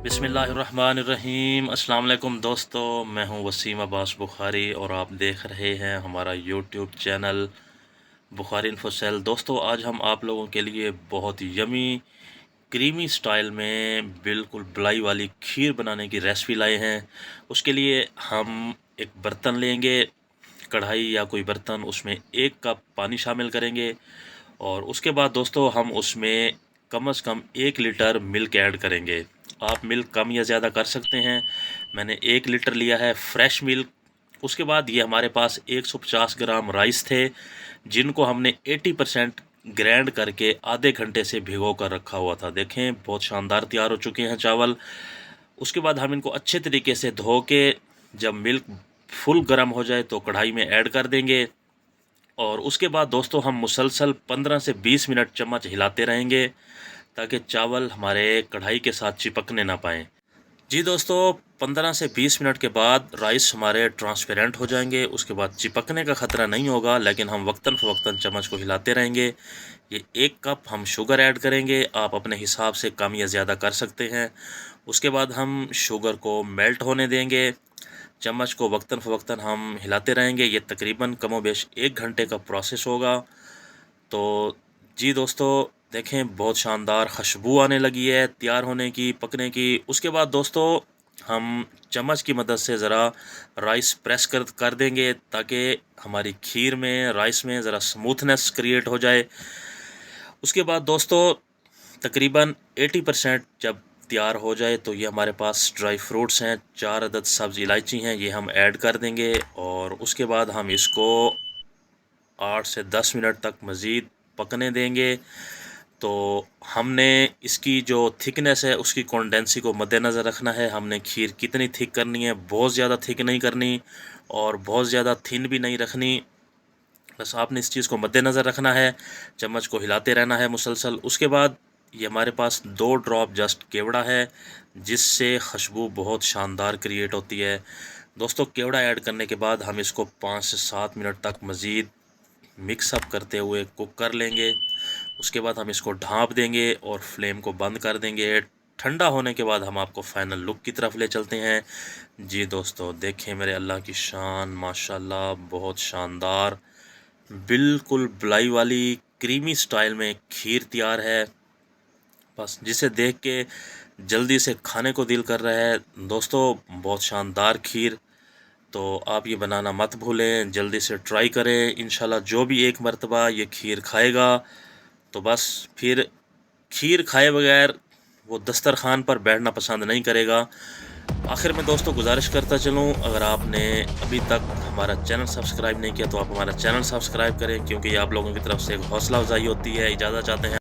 बिस्मिल्लाहिर्रहमानिर्रहीम। अस्सलाम वालेकुम दोस्तों, मैं हूं वसीम अब्बास बुखारी और आप देख रहे हैं हमारा यूट्यूब चैनल बुखारी इन्फोसेल। दोस्तों, आज हम आप लोगों के लिए बहुत यमी क्रीमी स्टाइल में बिल्कुल बलाई वाली खीर बनाने की रेसिपी लाए हैं। उसके लिए हम एक बर्तन लेंगे, कढ़ाई या कोई बर्तन, उसमें 1 कप पानी शामिल करेंगे और उसके बाद दोस्तों हम उसमें कम से कम 1 लीटर मिल्क ऐड करेंगे। आप मिल्क कम या ज़्यादा कर सकते हैं। मैंने 1 लीटर लिया है फ्रेश मिल्क। उसके बाद ये हमारे पास 150 ग्राम राइस थे, जिनको हमने 80% ग्राइंड करके आधे घंटे से भिगो कर रखा हुआ था। देखें, बहुत शानदार तैयार हो चुके हैं चावल। उसके बाद हम इनको अच्छे तरीके से धो के जब मिल्क फुल गर्म हो जाए तो कढ़ाई में ऐड कर देंगे और उसके बाद दोस्तों हम मुसलसल 15 से 20 मिनट चम्मच हिलाते रहेंगे ताकि चावल हमारे कढ़ाई के साथ चिपकने ना पाएँ। जी दोस्तों, 15 से 20 मिनट के बाद राइस हमारे ट्रांसपेरेंट हो जाएंगे। उसके बाद चिपकने का ख़तरा नहीं होगा, लेकिन हम वक्तन फ़वक्तन चम्मच को हिलाते रहेंगे। ये 1 कप हम शुगर ऐड करेंगे, आप अपने हिसाब से कम या ज़्यादा कर सकते हैं। उसके बाद हम शुगर को मेल्ट होने देंगे, चम्मच को वक्तन फ़वक्तन हम हिलाते रहेंगे। ये तकरीबन कमोबेश 1 घंटे का प्रोसेस होगा। तो जी दोस्तों, देखें, बहुत शानदार खुशबू आने लगी है तैयार होने की, पकने की। उसके बाद दोस्तों हम चम्मच की मदद से ज़रा राइस प्रेस कर देंगे ताकि हमारी खीर में, राइस में ज़रा स्मूथनेस क्रिएट हो जाए। उसके बाद दोस्तों तकरीबन 80% जब तैयार हो जाए तो ये हमारे पास ड्राई फ्रूट्स हैं, 4 अदद सब्ज़ इलायची हैं, ये हम ऐड कर देंगे और उसके बाद हम इसको 8 से 10 मिनट तक मज़ीद पकने देंगे। तो हमने इसकी जो थिकनेस है उसकी कंडेंसी को मद्देनज़र रखना है। हमने खीर कितनी थिक करनी है, बहुत ज़्यादा थिक नहीं करनी और बहुत ज़्यादा थिन भी नहीं रखनी। बस आपने इस चीज़ को मद्देनज़र रखना है, चम्मच को हिलाते रहना है मुसलसल। उसके बाद ये हमारे पास 2 ड्रॉप जस्ट केवड़ा है, जिससे खुशबू बहुत शानदार क्रिएट होती है। दोस्तों, केवड़ा ऐड करने के बाद हम इसको 5 से 7 मिनट तक मज़ीद मिक्सअप करते हुए कुक कर लेंगे। उसके बाद हम इसको ढाँप देंगे और फ्लेम को बंद कर देंगे। ठंडा होने के बाद हम आपको फ़ाइनल लुक की तरफ ले चलते हैं। जी दोस्तों, देखें मेरे अल्लाह की शान, माशाल्लाह, बहुत शानदार बिल्कुल बलाई वाली क्रीमी स्टाइल में खीर तैयार है, बस जिसे देख के जल्दी से खाने को दिल कर रहा है। दोस्तों, बहुत शानदार खीर, तो आप ये बनाना मत भूलें, जल्दी से ट्राई करें। इंशाल्लाह जो भी एक मरतबा ये खीर खाएगा तो बस फिर खीर खाए बगैर वो दस्तरखान पर बैठना पसंद नहीं करेगा। आखिर में दोस्तों गुजारिश करता चलूँ, अगर आपने अभी तक हमारा चैनल सब्सक्राइब नहीं किया तो आप हमारा चैनल सब्सक्राइब करें, क्योंकि ये आप लोगों की तरफ से एक हौसला अफजाई होती है। इजाज़त चाहते हैं।